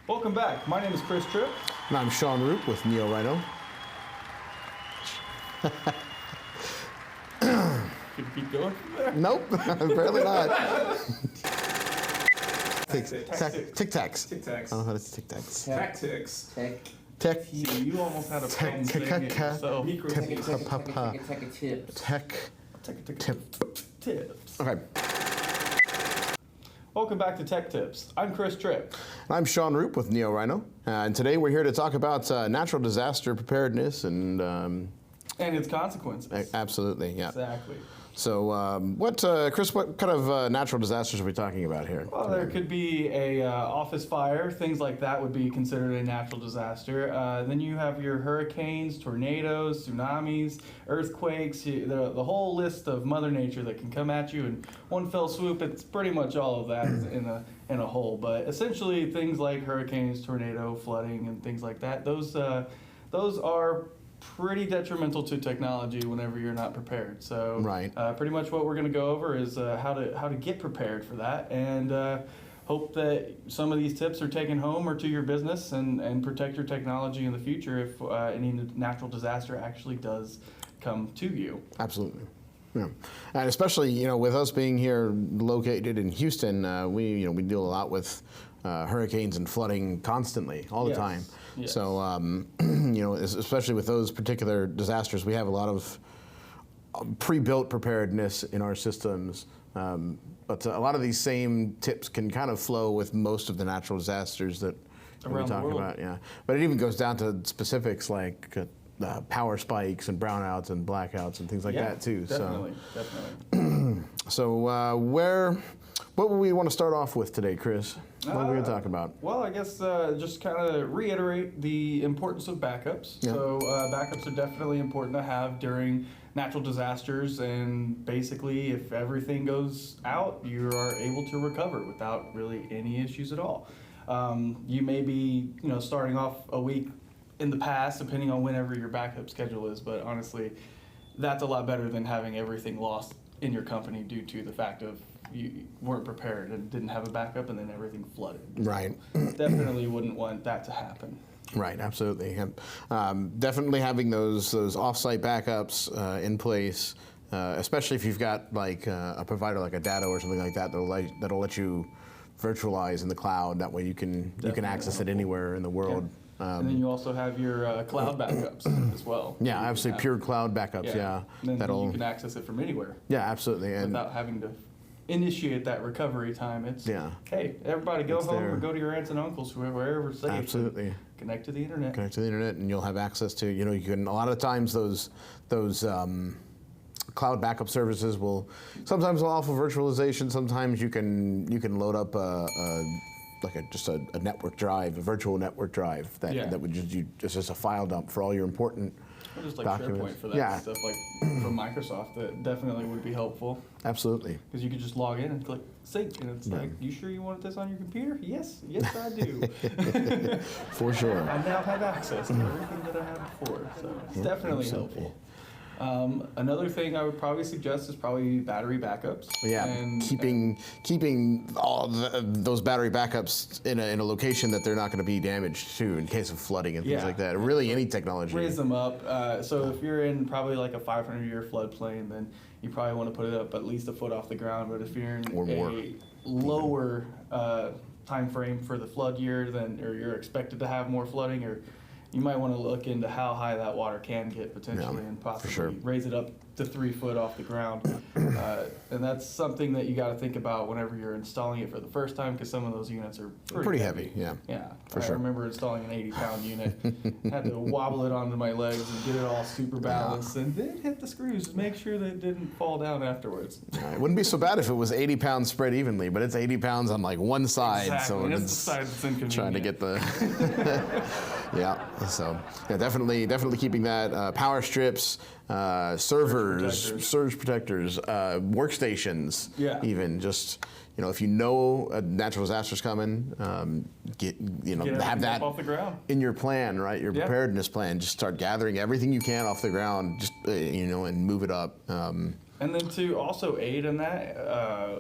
Welcome back. My name is Chris Tripp. And I'm Sean Roop with neoRhino. Can you keep going from there? Nope, apparently not. Tic-tacs. Tic-tacs. I don't know how to say tic-tacs. Tactics. Tech. You almost had a problem saying it yourself. Tips. Okay. Welcome back to Tech Tips. I'm Chris Tripp. I'm Sean Roop with neoRhino. And today we're here to talk about natural disaster preparedness and its consequences. Absolutely, yeah. Exactly. So, Chris, what kind of natural disasters are we talking about here? Well, there could be a office fire. Things like that would be considered a natural disaster. Then you have your hurricanes, tornadoes, tsunamis, earthquakes, the whole list of Mother Nature that can come at you in one fell swoop. It's pretty much all of that in a whole. But essentially, things like hurricanes, tornado, flooding, and things like that. Those are pretty detrimental to technology whenever you're not prepared. So right. Pretty much what we're going to go over is how to get prepared for that, and hope that some of these tips are taken home or to your business and protect your technology in the future if any natural disaster actually does come to you. Absolutely. Yeah, and especially with us being here located in Houston, we deal a lot with hurricanes and flooding constantly, all the time. Yes. So especially with those particular disasters, we have a lot of pre-built preparedness in our systems. But a lot of these same tips can kind of flow with most of the natural disasters that we're talking about. Yeah, but it even goes down to specifics like power spikes and brownouts and blackouts and things like that too. Definitely. So what would we want to start off with today, Chris? What are we going to talk about? Well, I guess just kind of reiterate the importance of backups. Yeah. So backups are definitely important to have during natural disasters, and basically if everything goes out, you are able to recover without really any issues at all. You may be starting off a week in the past, depending on whenever your backup schedule is, but honestly, that's a lot better than having everything lost in your company due to the fact of you weren't prepared and didn't have a backup and then everything flooded. Right. Definitely wouldn't want that to happen. Right, absolutely. Definitely having those off-site backups in place, especially if you've got like a provider like a Datto or something like that that'll let you virtualize in the cloud. That way you can access it anywhere in the world. Yeah. And then you also have your cloud backups as well. Yeah, absolutely. Pure cloud backups, yeah. And then you can access it from anywhere. Yeah, absolutely. And without having to initiate that recovery time. It's, hey, everybody go home or go to your aunts and uncles, wherever's safe. Absolutely. Connect to the internet. Connect to the internet, and you'll have access to, you can, a lot of the times those cloud backup services will sometimes offer virtualization. Sometimes you can load up just a network drive, a virtual network drive that would just a file dump for all your important or just like documents. SharePoint for that stuff, like from Microsoft. That definitely would be helpful. Absolutely. Because you could just log in and click sync, and it's like, you sure you want this on your computer? Yes, I do. For sure. I now have access to everything that I had before, so it's definitely helpful. Another thing I would probably suggest is probably battery backups. Yeah, and keeping all those battery backups in a location that they're not going to be damaged to in case of flooding and things like that. Really, any technology. Raise them up. So if you're in probably like a 500-year floodplain, then you probably want to put it up at least a foot off the ground. But if you're in a lower time frame for the flood year, or you're expected to have more flooding, or you might want to look into how high that water can get potentially, and possibly raise it up to 3 foot off the ground. And that's something that you got to think about whenever you're installing it for the first time, because some of those units are pretty heavy. Yeah, I remember installing an 80-pound unit. Had to wobble it onto my legs and get it all super balanced, and then hit the screws to make sure that it didn't fall down afterwards. It wouldn't be so bad if it was 80 pounds spread evenly, but it's 80 pounds on like one side. Exactly. So it's the side that's inconvenient. Trying to get the So definitely keeping that power strips, servers, surge protectors, workstations, even just if you know a natural disaster's coming, have that off the ground in your plan, right? Your preparedness plan. Just start gathering everything you can off the ground, just and move it up. And then to also aid in that,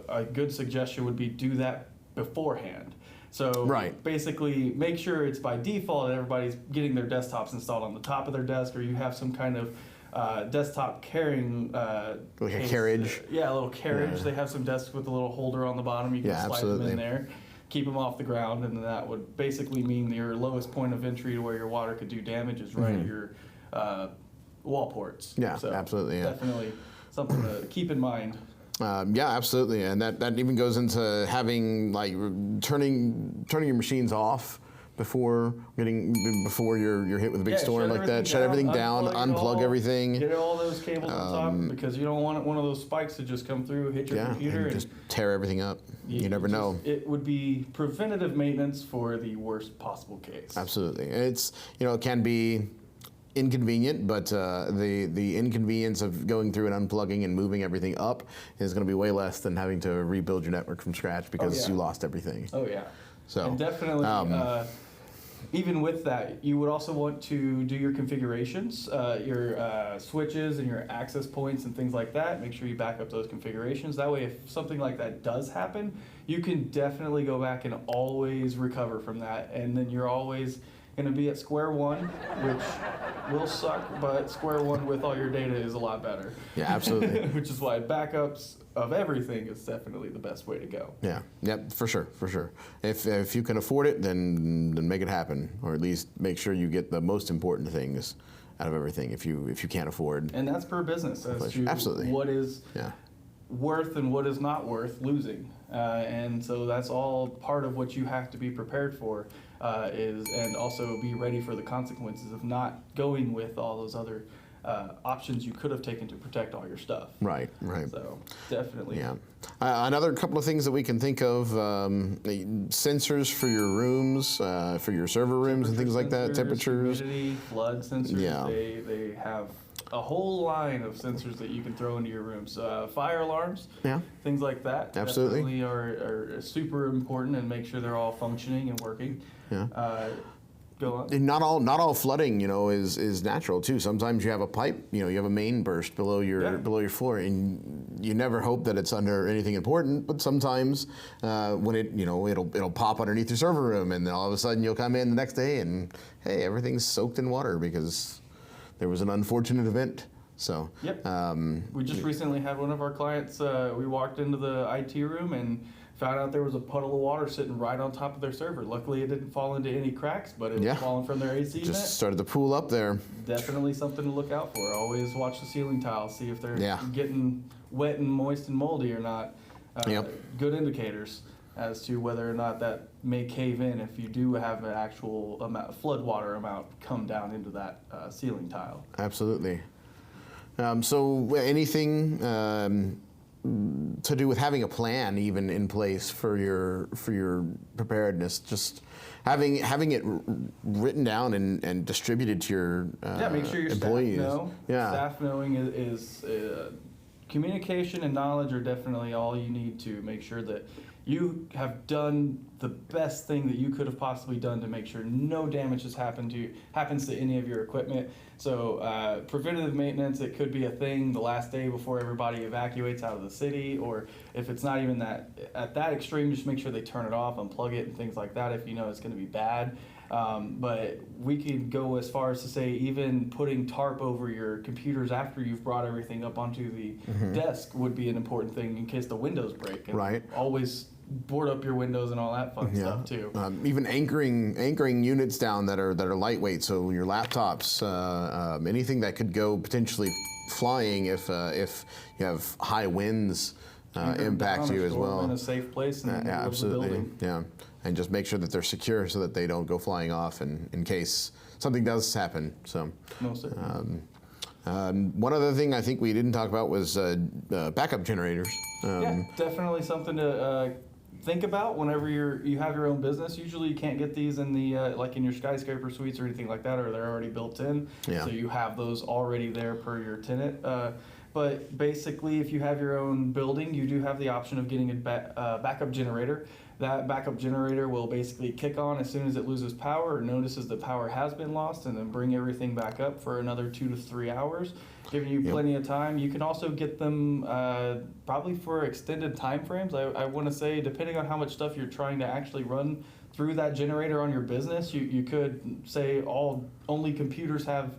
a good suggestion would be do that beforehand. So Right. basically, make sure it's by default that everybody's getting their desktops installed on the top of their desk, or you have some kind of desktop carrying Like a case. carriage. Yeah, a little carriage. Yeah. They have some desks with a little holder on the bottom. You can Yeah, slide absolutely. them in there, keep them off the ground, and that would basically mean your lowest point of entry to where your water could do damage is right at your wall ports. Yeah, So absolutely, yeah. definitely something to keep in mind. Yeah, absolutely, and that even goes into having like turning your machines off before you're hit with a big storm like that. Shut everything down, unplug everything. Get all those cables on top, because you don't want one of those spikes to just come through, hit your computer, and just tear everything up. You never know. It would be preventative maintenance for the worst possible case. Absolutely, it's it can be inconvenient, but the inconvenience of going through and unplugging and moving everything up is going to be way less than having to rebuild your network from scratch because you lost everything. Oh yeah. So and definitely, even with that, you would also want to do your configurations, your switches and your access points and things like that. Make sure you back up those configurations. That way, if something like that does happen, you can definitely go back and always recover from that, and then you're always going to be at square one, which will suck, but square one with all your data is a lot better. Yeah, absolutely. Which is why backups of everything is definitely the best way to go. Yeah, yep, for sure. If you can afford it, then make it happen, or at least make sure you get the most important things out of everything. If you can't afford, and that's per business as to absolutely what is worth and what is not worth losing, and so that's all part of what you have to be prepared for. And also be ready for the consequences of not going with all those other options you could have taken to protect all your stuff. Right. So definitely. Yeah. Another couple of things that we can think of: sensors for your rooms, for your server rooms, and things like that. Temperatures, humidity, flood sensors. Yeah. They have a whole line of sensors that you can throw into your rooms. Fire alarms, things like that. Absolutely. Definitely are super important, and make sure they're all functioning and working. Yeah. Go on. And not all flooding, is natural too. Sometimes you have a pipe, you have a main burst below your floor, and you never hope that it's under anything important. But sometimes when it'll pop underneath your server room, and then all of a sudden you'll come in the next day and hey, everything's soaked in water because there was an unfortunate event. So yep. We just recently had one of our clients. We walked into the IT room and found out there was a puddle of water sitting right on top of their server. Luckily, it didn't fall into any cracks, but it was falling from their AC unit. Just started to pool up there. Definitely something to look out for. Always watch the ceiling tiles, see if they're getting wet and moist and moldy or not. Good indicators as to whether or not that may cave in if you do have an actual flood water amount come down into that ceiling tile. Absolutely. So anything to do with having a plan even in place for your preparedness, just having it written down and distributed to your make sure your employees. Staff know. Staff knowing is communication and knowledge are definitely all you need to make sure that you have done the best thing that you could have possibly done to make sure no damage happens to any of your equipment. So preventative maintenance, it could be a thing the last day before everybody evacuates out of the city, or if it's not even that at that extreme, just make sure they turn it off, unplug it, and things like that if you know it's going to be bad. But we could go as far as to say even putting tarp over your computers after you've brought everything up onto the desk would be an important thing in case the windows break. And always board up your windows and all that fun stuff too. Even anchoring units down that are lightweight, so your laptops, anything that could go potentially flying if you have high winds impact you as well. In a safe place. Absolutely. Yeah. And just make sure that they're secure so that they don't go flying off in case something does happen. So, one other thing I think we didn't talk about was backup generators. Definitely something to think about whenever you have your own business. Usually you can't get these in the like in your skyscraper suites or anything like that, or they're already built in. So you have those already there per your tenant. But basically, if you have your own building, you do have the option of getting a backup generator. That backup generator will basically kick on as soon as it loses power or notices the power has been lost, and then bring everything back up for another 2 to 3 hours, giving you plenty of time. You can also get them probably for extended time frames. I want to say, depending on how much stuff you're trying to actually run through that generator on your business, you could say only computers have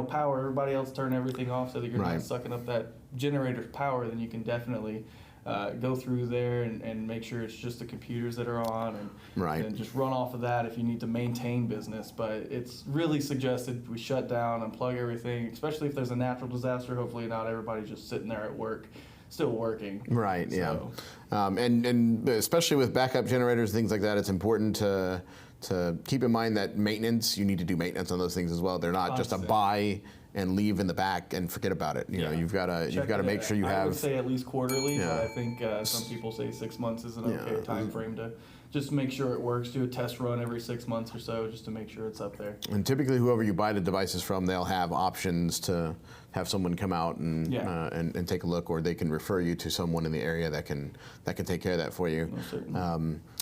power. Everybody else turn everything off so that you're not sucking up that generator's power. Then you can definitely go through there and make sure it's just the computers that are on, and just run off of that if you need to maintain business. But it's really suggested we shut down, unplug everything, especially if there's a natural disaster. Hopefully not everybody's just sitting there at work, still working. Right, so. Yeah. And especially with backup generators, things like that, it's important to keep in mind that maintenance, you need to do maintenance on those things as well. They're not just a buy and leave in the back and forget about it. You know, you've got to make sure you have. I would say at least quarterly, but I think some people say 6 months is an okay time frame to just make sure it works. Do a test run every 6 months or so just to make sure it's up there. And typically, whoever you buy the devices from, they'll have options to have someone come out and take a look, or they can refer you to someone in the area that can take care of that for you.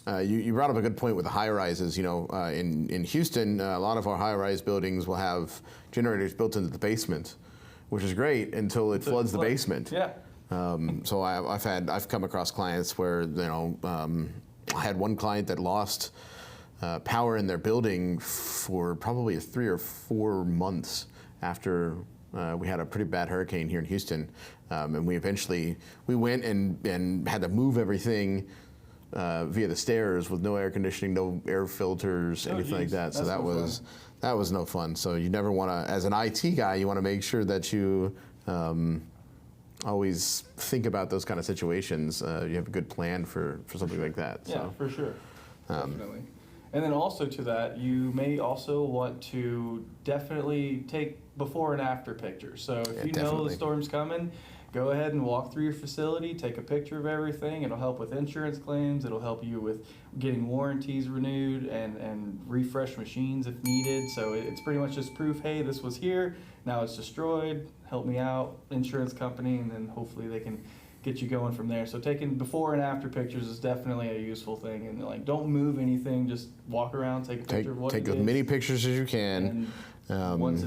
You brought up a good point with the high rises. You know, in Houston, a lot of our high rise buildings will have generators built into the basement, which is great until it floods the basement. Yeah. So I've come across clients where I had one client that lost power in their building for probably 3 or 4 months after we had a pretty bad hurricane here in Houston, and we went and had to move everything via the stairs with no air conditioning, no air filters, anything like that. So that was no fun. So you never want to, as an IT guy, you want to make sure that you always think about those kind of situations. You have a good plan for something like that. Yeah, so. for sure. Definitely. And then also to that, you may also want to definitely take before and after pictures. So if you know the storm's coming, go ahead and walk through your facility, take a picture of everything. It'll help with insurance claims. It'll help you with getting warranties renewed and refresh machines if needed. So it's pretty much just proof, hey, this was here, now it's destroyed, help me out, insurance company, and then hopefully they can get you going from there. So taking before and after pictures is definitely a useful thing. And like, don't move anything, just walk around, take a picture of what it is. Take as many pictures as you can. Once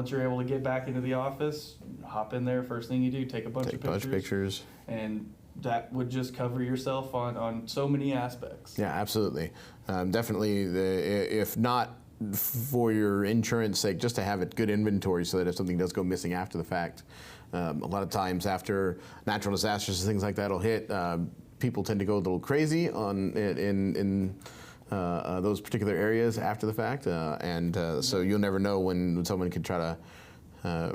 you're able to get back into the office, hop in there. First thing you do, take a bunch of pictures. And that would just cover yourself on so many aspects. Yeah, absolutely. Definitely, if not for your insurance sake, just to have it good inventory so that if something does go missing after the fact, a lot of times after natural disasters and things like that will hit, people tend to go a little crazy in those particular areas after the fact, so you'll never know when someone could try to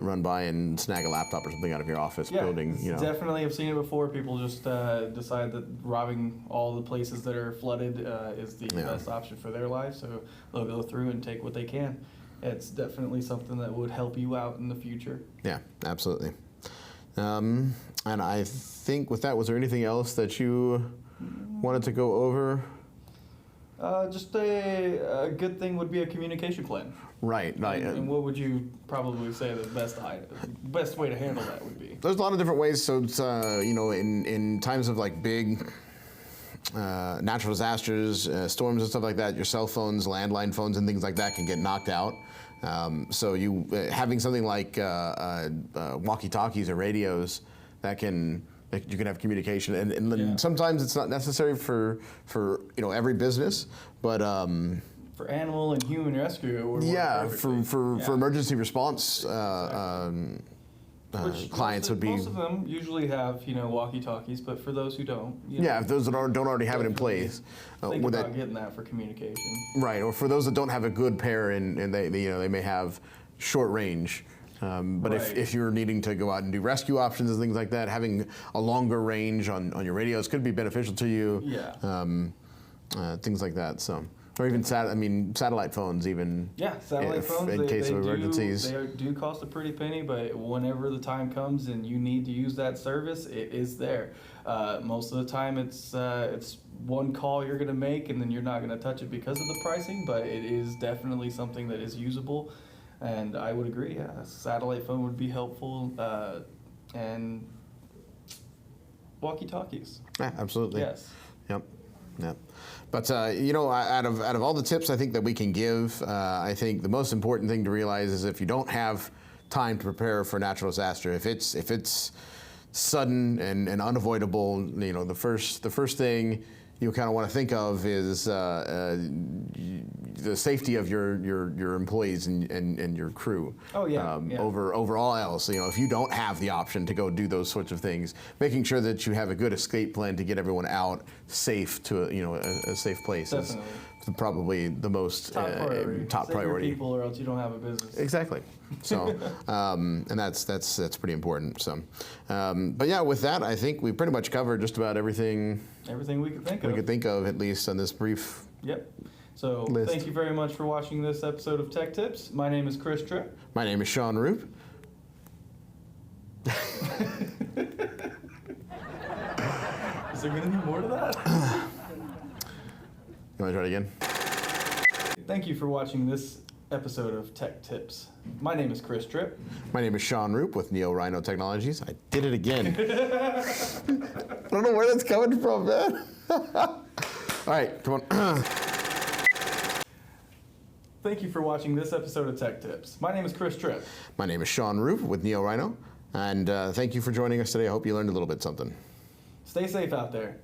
run by and snag a laptop or something out of your office building. Definitely, I've seen it before. People just decide that robbing all the places that are flooded is the best option for their life, so they'll go through and take what they can. It's definitely something that would help you out in the future. Yeah, absolutely. And I think with that, was there anything else that you wanted to go over? Just a good thing would be a communication plan. Right. And what would you probably say the best way to handle that would be? There's a lot of different ways. So it's, in times of like big natural disasters, storms and stuff like that, your cell phones, landline phones, and things like that can get knocked out. So you having something like walkie-talkies or radios that you can have communication, and sometimes it's not necessary for every business, but for animal and human rescue. For emergency response clients would be. Most of them usually have walkie-talkies, but for those who don't, if those that don't already have it in place, think about getting that for communication. Right, or for those that don't have a good pair and they may have short range. But if you're needing to go out and do rescue options and things like that, having a longer range on your radios could be beneficial to you. Yeah. Things like that. So, or even satellite phones even. Yeah, satellite phones. In case of emergencies. They do cost a pretty penny, but whenever the time comes and you need to use that service, it is there. Most of the time, it's one call you're going to make, and then you're not going to touch it because of the pricing. But it is definitely something that is usable. And I would agree, a satellite phone would be helpful, and walkie-talkies. Yeah, absolutely. Yes. Yep. But out of all the tips I think that we can give, I think the most important thing to realize is if you don't have time to prepare for a natural disaster, if it's sudden and unavoidable, the first thing you kind of want to think of is the safety of your employees and your crew. Oh, yeah. Over all else. You know, if you don't have the option to go do those sorts of things, making sure that you have a good escape plan to get everyone out safe to a safe place Definitely. is probably the most Top priority. top Save priority. Your people, or else you don't have a business. Exactly. So, and that's pretty important. So, but yeah, with that, I think we pretty much covered just about everything. Everything we could think of. At least on this brief. Yep. So list. Thank you very much for watching this episode of Tech Tips. My name is Chris Tripp. My name is Sean Roop. Is there going to be more to that? You want to try it again? Thank you for watching this episode of Tech Tips. My name is Chris Tripp. My name is Sean Roop with neoRhino Technologies. I did it again. I don't know where that's coming from, man. All right, come on. Thank you for watching this episode of Tech Tips. My name is Chris Tripp. My name is Sean Roop with neoRhino, and thank you for joining us today. I hope you learned a little bit something. Stay safe out there.